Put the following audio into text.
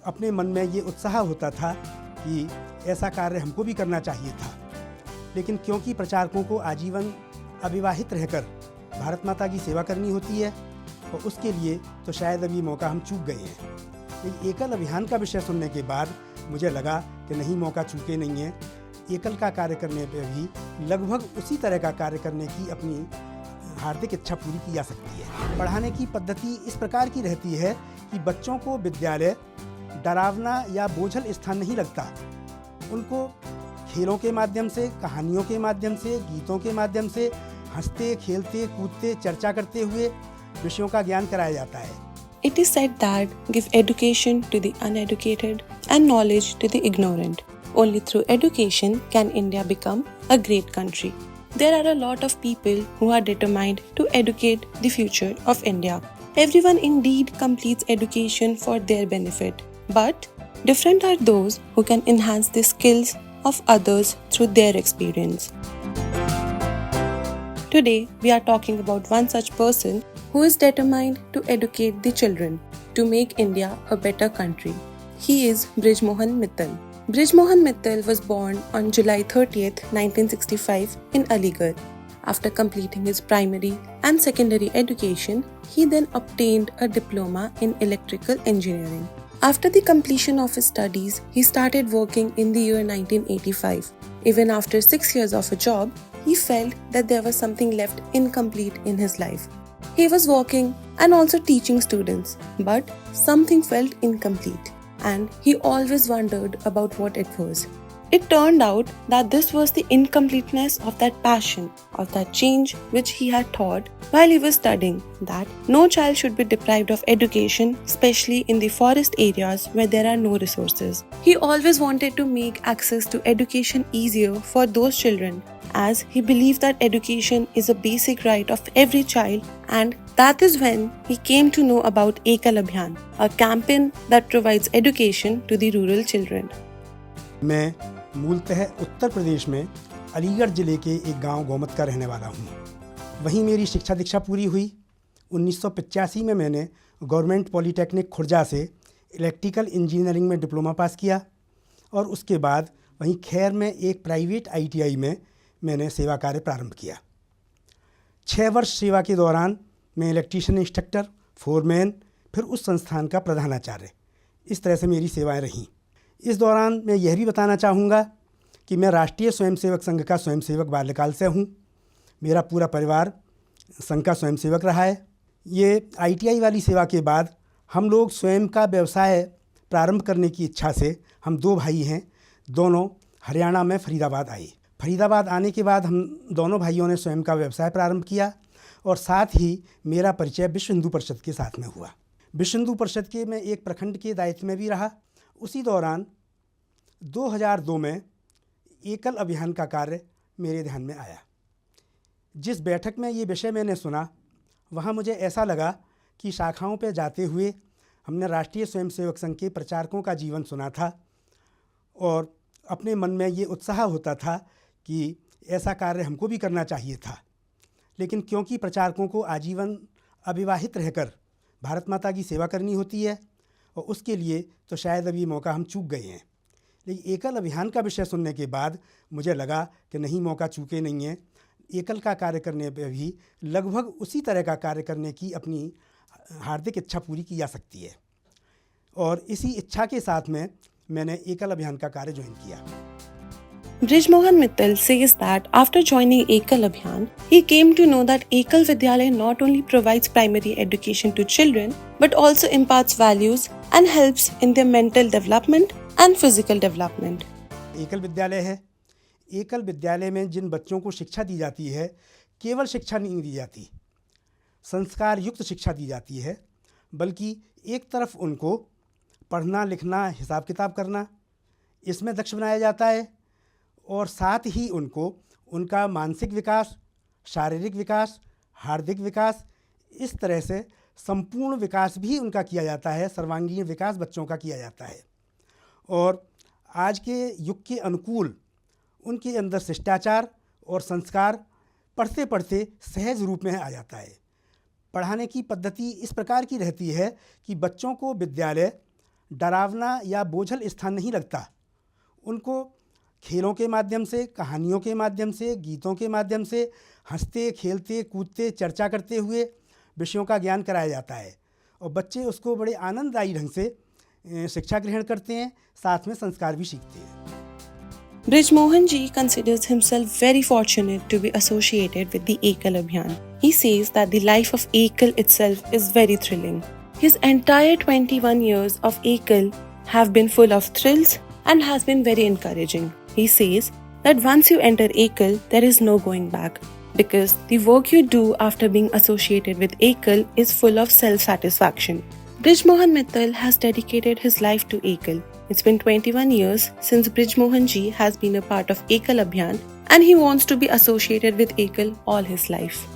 अपने मन में ये उत्साह होता था कि ऐसा कार्य हमको भी करना चाहिए था, लेकिन क्योंकि प्रचारकों को आजीवन अविवाहित रहकर भारत माता की सेवा करनी होती है और उसके लिए तो शायद अभी मौका हम चूक गए हैं। लेकिन एकल अभियान का विषय सुनने के बाद मुझे लगा कि नहीं, मौका चूके नहीं है। एकल का कार्य करने पर भी लगभग उसी तरह का कार्य करने की अपनी हार्दिक इच्छा पूरी की जा सकती है। पढ़ाने की पद्धति इस प्रकार की रहती है कि बच्चों को विद्यालय डरावना या बोझल स्थान नहीं लगता। उनको खेलों के माध्यम से, कहानियों के माध्यम से, गीतों के माध्यम से हंसते, खेलते, कूदते, चर्चा करते हुए विषयों का ज्ञान कराया जाता है। It is said that give education to the uneducated and knowledge to the ignorant. Only through education can India become a great country. There are a lot of people who are determined to educate the future of India. Everyone indeed completes education for their benefit, but different are those who can enhance the skills of others through their experience. Today, we are talking about one such person who is determined to educate the children to make India a better country. He is Brij Mohan Mittal. Brij Mohan Mittal was born on July 30th, 1965 in Aligarh. After completing his primary and secondary education, he then obtained a diploma in electrical engineering. After the completion of his studies, he started working in the year 1985. Even after 6 years of a job, he felt that there was something left incomplete in his life. He was working and also teaching students, but something felt incomplete, and he always wondered about what it was. It turned out that this was the incompleteness of that passion, of that change which he had thought while he was studying, that no child should be deprived of education, especially in the forest areas where there are no resources. He always wanted to make access to education easier for those children, as he believed that education is a basic right of every child, and that is when he came to know about Ekal Abhiyan, a campaign that provides education to the rural children. मैं मूलतः उत्तर प्रदेश में अलीगढ़ ज़िले के एक गांव गोमत का रहने वाला हूं। वहीं मेरी शिक्षा दीक्षा पूरी हुई। 1985 में मैंने गवर्नमेंट पॉलीटेक्निक खुर्जा से इलेक्ट्रिकल इंजीनियरिंग में डिप्लोमा पास किया और उसके बाद वहीं खैर में एक प्राइवेट ITI में मैंने सेवा कार्य प्रारंभ किया। 6 वर्ष सेवा के दौरान मैं इलेक्ट्रीशियन इंस्ट्रक्टर, फोरमैन, फिर उस संस्थान का प्रधानाचार्य, इस तरह से मेरी सेवाएं रहीं। इस दौरान मैं यह भी बताना चाहूँगा कि मैं राष्ट्रीय स्वयंसेवक संघ का स्वयंसेवक बाल्यकाल से हूँ। मेरा पूरा परिवार संघ का स्वयंसेवक रहा है। ये ITI वाली सेवा के बाद हम लोग स्वयं का व्यवसाय प्रारंभ करने की इच्छा से, हम 2 भाई हैं, दोनों हरियाणा में फरीदाबाद आए। फरीदाबाद आने के बाद हम दोनों भाइयों ने स्वयं का व्यवसाय प्रारंभ किया और साथ ही मेरा परिचय विश्व हिंदू परिषद के साथ में हुआ। विश्व हिंदू परिषद के मैं एक प्रखंड के दायित्व में भी रहा। उसी दौरान 2002 में एकल अभियान का कार्य मेरे ध्यान में आया। जिस बैठक में ये विषय मैंने सुना, वहाँ मुझे ऐसा लगा कि शाखाओं पर जाते हुए हमने राष्ट्रीय स्वयंसेवक संघ के प्रचारकों का जीवन सुना था और अपने मन में ये उत्साह होता था कि ऐसा कार्य हमको भी करना चाहिए था, लेकिन क्योंकि प्रचारकों को आजीवन अविवाहित रहकर भारत माता की सेवा करनी होती है और उसके लिए तो शायद अभी मौका हम चूक गए हैं। लेकिन एकल अभियान का विषय सुनने के बाद मुझे लगा कि नहीं, मौका चूके नहीं हैं। एकल का कार्य करने पर भी लगभग उसी तरह का कार्य करने की अपनी हार्दिक इच्छा पूरी की जा सकती है और इसी इच्छा के साथ में मैंने एकल अभियान का कार्य ज्वाइन किया। Brij Mohan Mittal says that after joining Ekal Abhiyan, he came to know that Ekal Vidyalaya not only provides primary education to children, but also imparts values and helps in their mental development and physical development. एकल विद्यालय है। एकल विद्यालय में जिन बच्चों को शिक्षा दी जाती है, केवल शिक्षा नहीं दी जाती, संस्कार युक्त शिक्षा दी जाती है, बल्कि एक तरफ उनको पढ़ना, लिखना, हिसाब किताब करना, इसमें दक्ष बनाया जाता है और साथ ही उनको उनका मानसिक विकास, शारीरिक विकास, हार्दिक विकास, इस तरह से संपूर्ण विकास भी उनका किया जाता है। सर्वांगीण विकास बच्चों का किया जाता है और आज के युग के अनुकूल उनके अंदर शिष्टाचार और संस्कार पढ़ते पढ़ते सहज रूप में आ जाता है। पढ़ाने की पद्धति इस प्रकार की रहती है कि बच्चों को विद्यालय डरावना या बोझल स्थान नहीं लगता। उनको खेलों के माध्यम से, कहानियों के माध्यम से, गीतों के माध्यम से हंसते खेलते कूदते चर्चा करते हुए विषयों का ज्ञान कराया जाता है और बच्चे उसको बड़े आनंददायी ढंग से शिक्षा ग्रहण करते हैं, साथ में संस्कार भी सीखते हैं। Brij Mohan ji considers himself very fortunate to be associated with the Ekal Abhiyan. He says that the life of Ekal itself is very thrilling. His entire 21 years of Ekal have been full of thrills and has been very encouraging. He says that once you enter Ekal, there is no going back because the work you do after being associated with Ekal is full of self-satisfaction. Brij Mohan Mittal has dedicated his life to Ekal. It's been 21 years since Brij Mohan ji has been a part of Ekal Abhiyan and he wants to be associated with Ekal all his life.